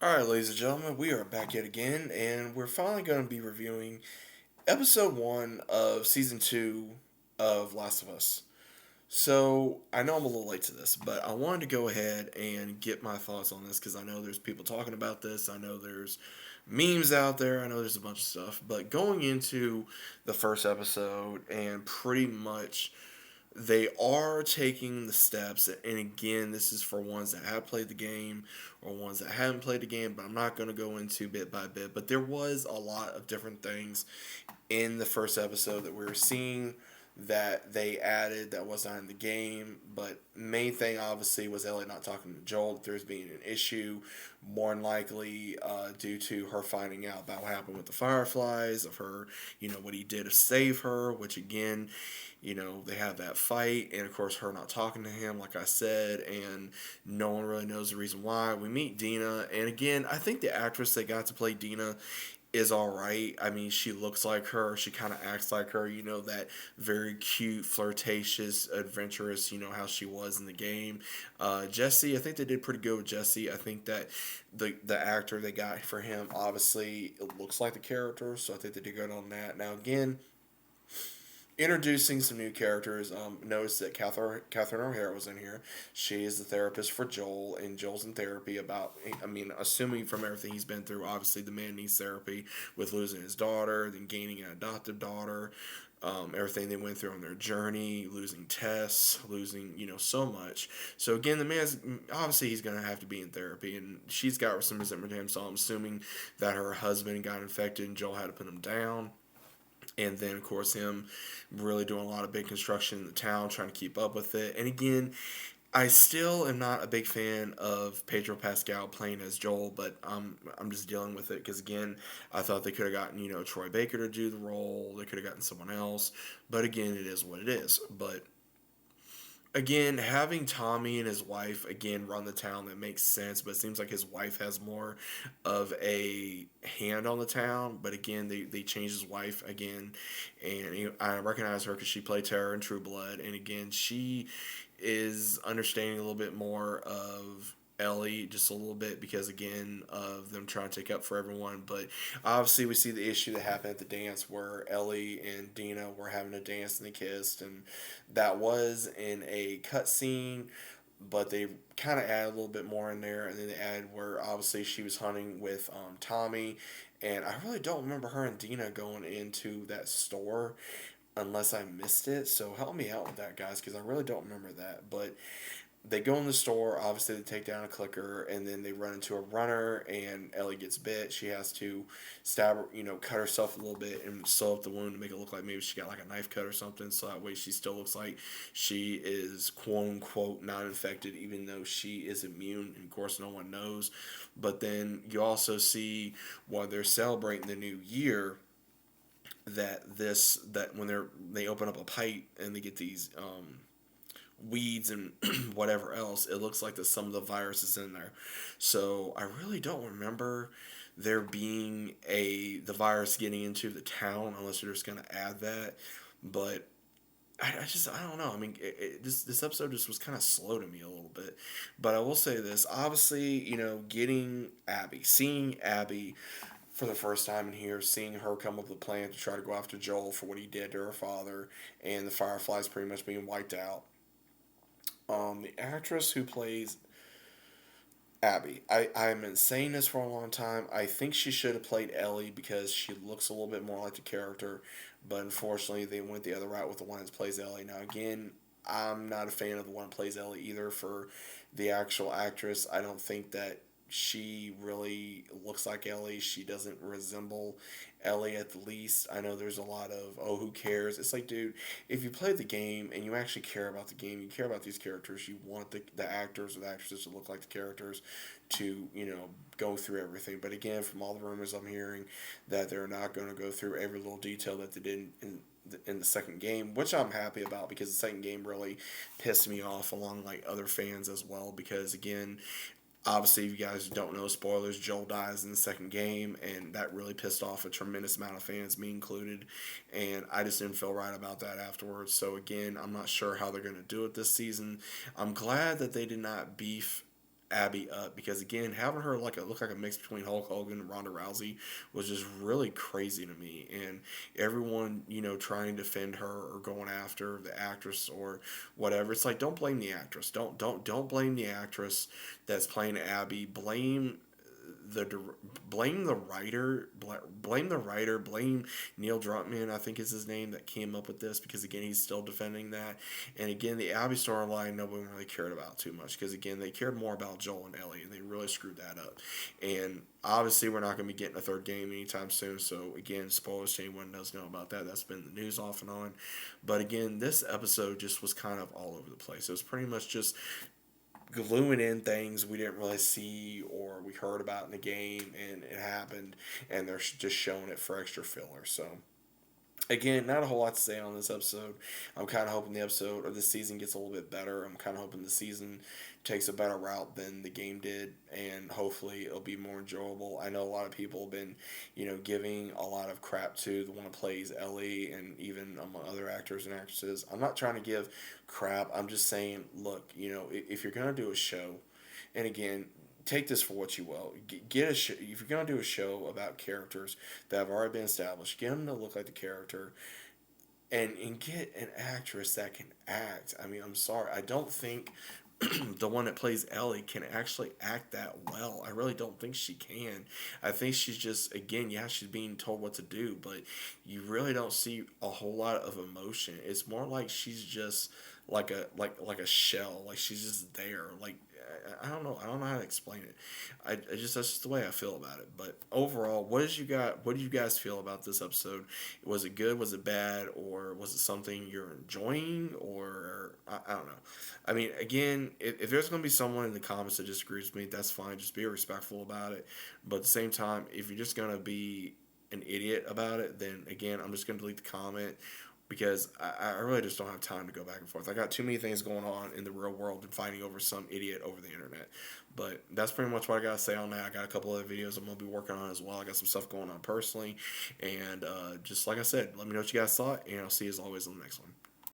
Alright, ladies and gentlemen, we are back yet again, and we're finally going to be reviewing episode 1 of season 2 of Last of Us. So, I know I'm a little late to this, but I wanted to go ahead and get my thoughts on this because I know there's people talking about this. I know there's memes out there. I know there's a bunch of stuff. But going into the first episode and pretty much they are taking the steps, and again, this is for ones that have played the game or ones that haven't played the game, but I'm not going to go into bit by bit. But there was a lot of different things in the first episode that we were seeing that they added that was not in the game. But main thing obviously was Ellie not talking to Joel. That there's being an issue, more than likely due to her finding out about what happened with the Fireflies, of her, what he did to save her. Which again, they have that fight, and of course her not talking to him, like I said, and no one really knows the reason why. We meet Dina, and again, I think the actress that got to play Dina is all right. I mean, she looks like her. She kind of acts like her. That very cute, flirtatious, adventurous. How she was in the game. Jesse, I think they did pretty good with Jesse. I think that the actor they got for him, obviously, it looks like the character. So I think they did good on that. Now again, introducing some new characters. Notice that Catherine O'Hara was in here. She is the therapist for Joel, and Joel's in therapy about. I mean, assuming from everything he's been through, obviously the man needs therapy with losing his daughter, then gaining an adoptive daughter. Everything they went through on their journey, losing Tess, losing so much. So again, the man's obviously he's gonna have to be in therapy, and she's got some resentment to him. So I'm assuming that her husband got infected, and Joel had to put him down, and then of course him really doing a lot of big construction in the town, trying to keep up with it. And again, I still am not a big fan of Pedro Pascal playing as Joel, but I'm just dealing with it because again, I thought they could have gotten Troy Baker to do the role. They could have gotten someone else, but again, it is what it is. But again, having Tommy and his wife again run the town, that makes sense. But it seems like his wife has more of a hand on the town. But again, they changed his wife again, and I recognize her because she played Tara in True Blood, and again, she is understanding a little bit more of Ellie, just a little bit, because again of them trying to take up for everyone. But obviously we see the issue that happened at the dance where Ellie and Dina were having a dance and they kissed, and that was in a cutscene, but they kind of added a little bit more in there, and then they added where obviously she was hunting with Tommy, and I really don't remember her and Dina going into that store unless I missed it. So help me out with that, guys, because I really don't remember that. But they go in the store. Obviously, they take down a clicker, and then they run into a runner, and Ellie gets bit. She has to stab her, cut herself a little bit and sew up the wound to make it look like maybe she got like a knife cut or something. So that way, she still looks like she is quote unquote not infected, even though she is immune. And of course, no one knows. But then you also see while they're celebrating the new year that when they open up a pipe and they get these weeds and whatever else, it looks like that some of the virus is in there. So I really don't remember there being the virus getting into the town unless you're just gonna add that. But I don't know. I mean, this episode just was kind of slow to me a little bit. But I will say this: obviously, getting Abby, seeing Abby for the first time in here, seeing her come up with a plan to try to go after Joel for what he did to her father, and the Fireflies pretty much being wiped out. The actress who plays Abby, I've been saying this for a long time. I think she should have played Ellie because she looks a little bit more like the character, but unfortunately they went the other route with the one that plays Ellie. Now again, I'm not a fan of the one that plays Ellie either. For the actual actress, I don't think that she really looks like Ellie. She doesn't resemble Ellie at the least. I know there's a lot of, oh, who cares? It's like, dude, if you play the game and you actually care about the game, you care about these characters, you want the actors or the actresses to look like the characters to, go through everything. But again, from all the rumors I'm hearing, that they're not going to go through every little detail that they did in the second game, which I'm happy about because the second game really pissed me off along like other fans as well. Because again, obviously, if you guys don't know, spoilers, Joel dies in the second game, and that really pissed off a tremendous amount of fans, me included, and I just didn't feel right about that afterwards. So again, I'm not sure how they're going to do it this season. I'm glad that they did not beef Abby up because again, having her like a look like a mix between Hulk Hogan and Ronda Rousey was just really crazy to me. And everyone, trying to defend her or going after the actress or whatever, it's like don't blame the actress. Don't blame the actress that's playing Abby. The blame the writer, blame Neil Druckmann, I think is his name, that came up with this because again he's still defending that, and again the Abby storyline nobody really cared about too much because again they cared more about Joel and Ellie and they really screwed that up, and obviously we're not going to be getting a third game anytime soon. So again, spoilers to anyone who doesn't know about that. That's been in the news off and on, but again this episode just was kind of all over the place. It was pretty much just gluing in things we didn't really see or we heard about in the game and it happened and they're just showing it for extra filler. So again, not a whole lot to say on this episode. I'm kind of hoping the episode or the season gets a little bit better. I'm kind of hoping the season takes a better route than the game did, and hopefully it'll be more enjoyable. I know a lot of people have been, giving a lot of crap to the one who plays Ellie, and even among other actors and actresses. I'm not trying to give crap. I'm just saying, look, if you're gonna do a show, and again, take this for what you will. Get a if you're gonna do a show about characters that have already been established, get them to look like the character, and get an actress that can act. I mean, I'm sorry, I don't think the one that plays Ellie can actually act that well. I really don't think she can. I think she's just again, yeah, she's being told what to do, but you really don't see a whole lot of emotion. It's more like she's just like a shell. Like she's just there. Like I don't know. I don't know how to explain it. I just that's just the way I feel about it. But overall, what do you guys feel about this episode? Was it good? Was it bad? Or was it something you're enjoying? Or I don't know. I mean, again, if there's going to be someone in the comments that disagrees with me, that's fine. Just be respectful about it. But at the same time, if you're just going to be an idiot about it, then again, I'm just going to delete the comment because I really just don't have time to go back and forth. I got too many things going on in the real world and fighting over some idiot over the internet. But that's pretty much what I got to say on that. I got a couple other videos I'm going to be working on as well. I got some stuff going on personally. And just like I said, let me know what you guys thought, and I'll see you as always on the next one.